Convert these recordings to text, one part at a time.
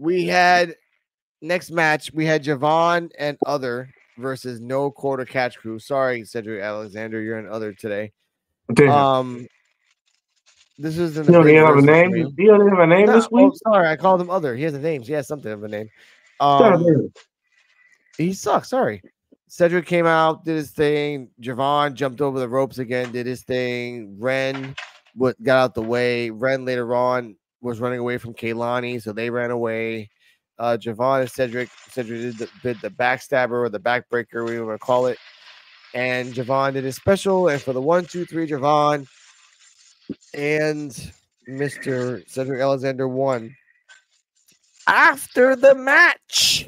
we had next match. We had Javon and Other versus No Quarter Catch Crew. Sorry, Cedric Alexander, you're an Other today. Damn. This is in He the don't big even have a name. ring. He don't even have a name this week. Oh, sorry, I called him Other. He has a name. He has something of a name. He sucks. Sorry. Cedric came out, did his thing. Javon jumped over the ropes again, did his thing. Ren got out the way. Ren later on was running away from Kaylani, so they ran away. Javon and Cedric did the backstabber or the backbreaker, whatever you want to call it. And Javon did his special. And for the 1, 2, 3, Javon and Mr. Cedric Alexander won. After the match,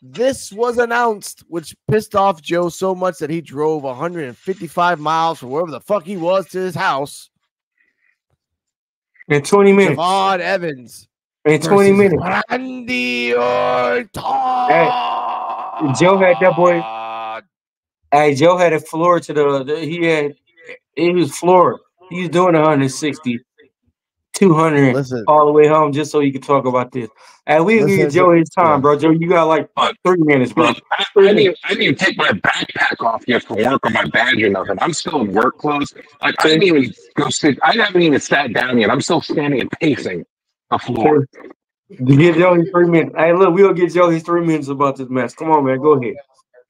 this was announced, which pissed off Joe so much that he drove 155 miles from wherever the fuck he was to his house. In 20 minutes. Javon Evans. In 20 minutes. Randy Orton. Hey, Joe had that boy. Hey, Joe had a floor to it was floor. He was doing 160, 200 all the way home just so he could talk about this. And we give Joe his time, bro. Joe, you got like 3 minutes, bro. I didn't even take my backpack off yet for work or my badge or nothing. I'm still in work clothes. Like, I didn't even go sit. I haven't even sat down yet. I'm still standing and pacing the floor. Get Joe his 3 minutes. Hey, look, we'll get Joe his 3 minutes about this mess. Come on, man. Go ahead.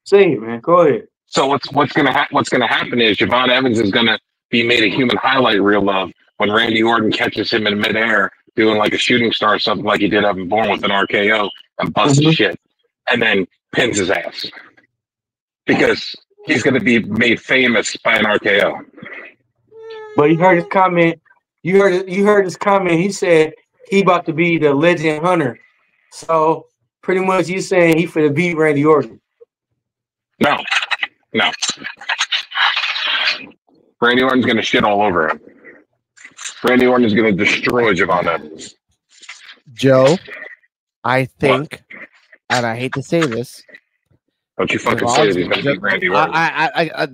Say it, man. Go ahead. So what's gonna happen is Javon Evans is gonna be made a human highlight reel of when Randy Orton catches him in midair doing like a shooting star or something like he did Evan Bourne with an RKO and busts his shit and then pins his ass because he's gonna be made famous by an RKO. But you heard his comment. You heard his comment. He said he about to be the legend hunter. So pretty much you saying he finna beat Randy Orton. No. Randy Orton's going to shit all over him. Randy Orton is going to destroy Javon Evans. Joe, I think, and I hate to say this. Don't you fucking say that he's going to beat Randy Orton.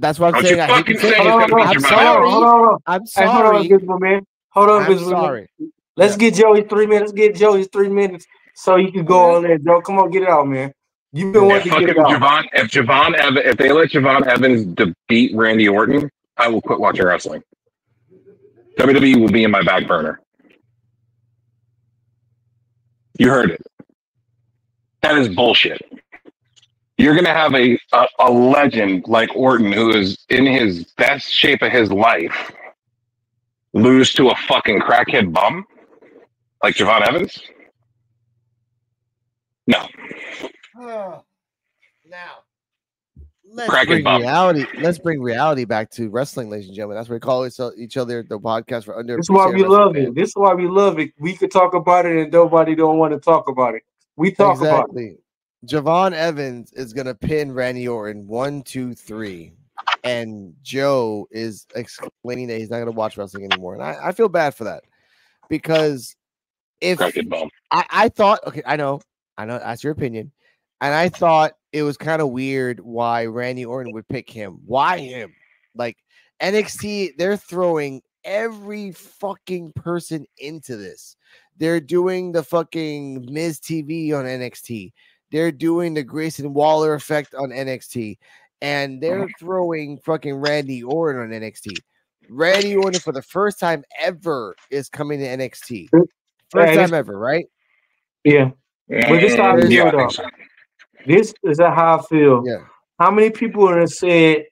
That's what I'm saying. Don't you fucking say he's going to beat Javon Evans. I'm sorry. Hold on, Gizmo, man. Hold on, Gizmo. Sorry. Let's get Joey 3 minutes. Get Joey 3 minutes so you can go on there, Joe. Come on, get it out, man. You've been wanting to get it out. If they let Javon Evans beat Randy Orton, I will quit watching wrestling. WWE will be in my back burner. You heard it. That is bullshit. You're going to have a legend like Orton, who is in his best shape of his life, lose to a fucking crackhead bum like Javon Evans? No. Now, let's bring reality back to wrestling, ladies and gentlemen. That's what we call each other the podcast for under. This is why we love it. This is why we love it. We could talk about it, and nobody don't want to talk about it. We talk about it. Javon Evans is gonna pin Randy Orton 1, 2, 3, and Joe is explaining that he's not gonna watch wrestling anymore, and I feel bad for that because if I thought, okay, I know that's your opinion. And I thought it was kind of weird why Randy Orton would pick him. Why him? Like NXT, they're throwing every fucking person into this. They're doing the fucking Miz TV on NXT. They're doing the Grayson Waller effect on NXT. And they're throwing fucking Randy Orton on NXT. Randy Orton, for the first time ever, is coming to NXT. First time ever, right? Yeah. But this how I feel, though. This is how I feel. Yeah. How many people have said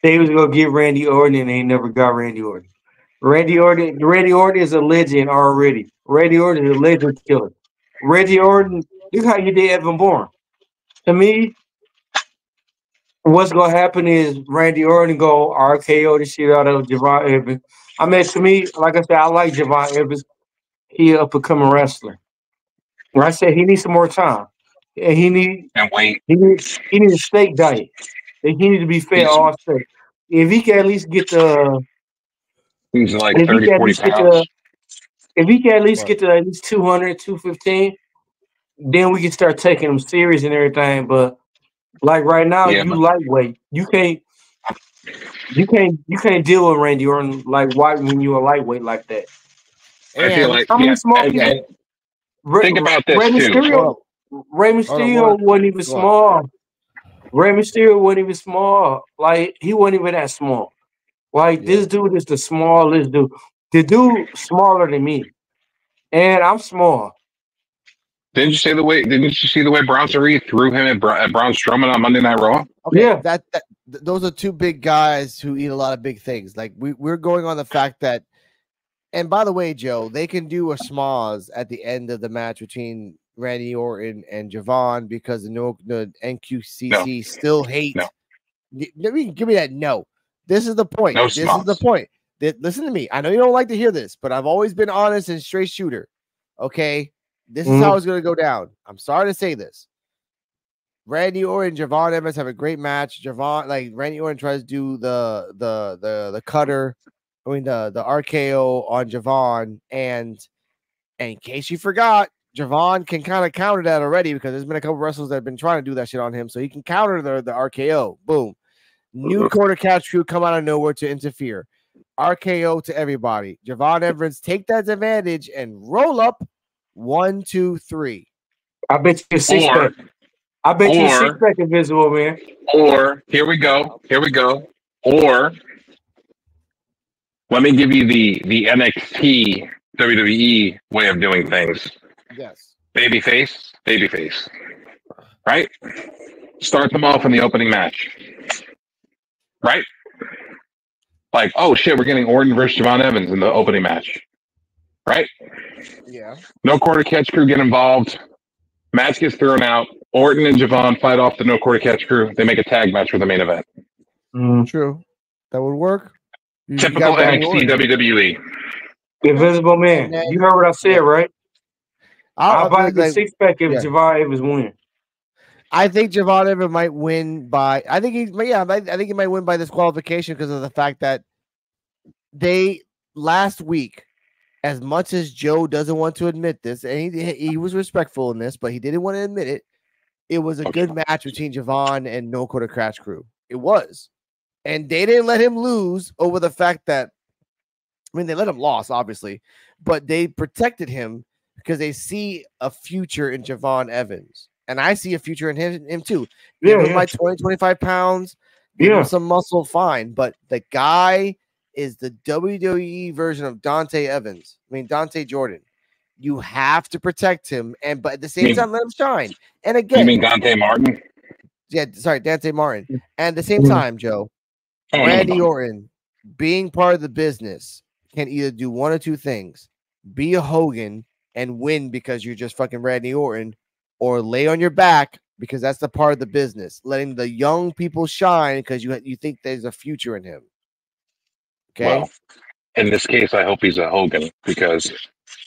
they was gonna get Randy Orton and they never got Randy Orton? Randy Orton is a legend already. Randy Orton is a legend killer. Randy Orton, look how you did Evan Bourne. To me, what's gonna happen is Randy Orton go RKO the shit out of Javon Evans. I mean, to me, like I said, I like Javon Evans. He an up-and-coming wrestler. When I said he needs some more time. And he needs a steak diet. He needs to be fed all steak. If he can at least get the he's like 30, 40 pounds. If he can at least get to at least 200, 215, then we can start taking him serious and everything. But like right now, you lightweight. You can't deal with Randy Orton like when you're a lightweight like that. I feel like how many small people? Think about this Rey too. Mysterio. Rey Mysterio wasn't even small. Rey Mysterio wasn't even small. Like he wasn't even that small. Like this dude is the smallest dude. The dude smaller than me, and I'm small. Didn't you see the way Bronson Reed threw him at Braun Strowman on Monday Night Raw? Okay, yeah, those are two big guys who eat a lot of big things. Like we're going on the fact that, and by the way, Joe, they can do a schmoz at the end of the match between Randy Orton and Javon because the NQCC still hate. No. Give me that. No, this is the point. No This is the point. Listen to me. I know you don't like to hear this, but I've always been honest and straight shooter. Okay, this is how it's going to go down. I'm sorry to say this. Randy Orton and Javon Evans have a great match. Randy Orton tries to do the cutter, the RKO on Javon, and in case you forgot, Javon can kind of counter that already because there's been a couple wrestlers that have been trying to do that shit on him, so he can counter the RKO. Boom. New quarter catch crew come out of nowhere to interfere. RKO to everybody. Javon Evans take that advantage and roll up 1, 2, 3. I bet you six pack. I bet you six pack invisible, man. Or here we go. Or let me give you the NXT WWE way of doing things. Yes. Babyface. Right? Start them off in the opening match. Right? Like, oh shit, we're getting Orton versus Javon Evans in the opening match. Right? Yeah. No quarter catch crew get involved. Match gets thrown out. Orton and Javon fight off the no quarter catch crew. They make a tag match for the main event. True. That would work. Typical NXT WWE. Invisible man. You heard what I said, right? I'll buy the six pack if Javon Evans win. I think Javon Evans might win by. I think he might win by disqualification because of the fact that they last week, as much as Joe doesn't want to admit this, and he was respectful in this, but he didn't want to admit it. It was a good match between Javon and No Quarter Crash Crew. It was, and they didn't let him lose over the fact that. I mean, they let him lose, obviously, but they protected him because they see a future in Javon Evans. And I see a future in him too. Give him my 20, 25 pounds, give him some muscle, fine. But the guy is the WWE version of Dante Evans. I mean, Dante Jordan. You have to protect him, but at the same time, let him shine. And again, you mean Dante Martin? Yeah, sorry, Dante Martin. And at the same time, Joe, Randy Orton, being part of the business, can either do one or two things: be a Hogan and win because you're just fucking Randy Orton, or lay on your back because that's the part of the business, letting the young people shine because you think there's a future in him. Okay. Well, in this case, I hope he's a Hogan because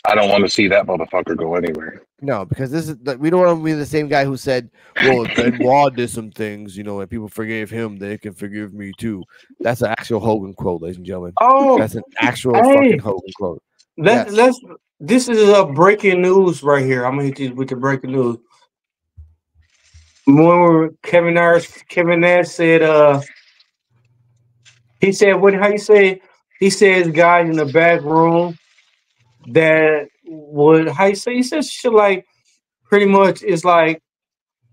I don't want to see that motherfucker go anywhere. No, because we don't want to be the same guy who said, "Well, if Benoit did some things, and people forgave him, they can forgive me too." That's an actual Hogan quote, ladies and gentlemen. Oh, that's an actual fucking Hogan quote. This is a breaking news right here. I'm gonna hit you with the breaking news. When Kevin Nash said, he said, how you say? He says guys in the back room that would, how you say? He says shit like, pretty much it's like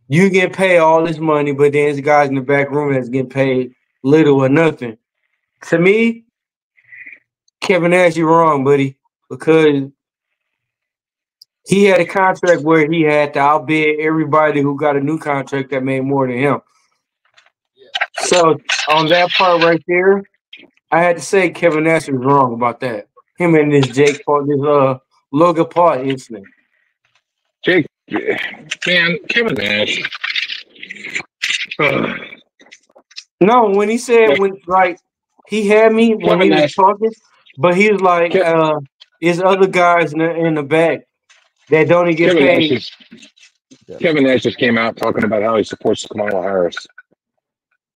you get paid all this money, but then there's guys in the back room that's getting paid little or nothing. To me, Kevin Nash, you're wrong, buddy, because he had a contract where he had to outbid everybody who got a new contract that made more than him. So on that part right there, I had to say Kevin Nash was wrong about that. Him and this Logan Paul incident. Jake, man, Kevin Nash. No, when he said he had me when he was talking, but he was like, "There's other guys in the back that don't even get paid." Kevin Nash just came out talking about how he supports Kamala Harris.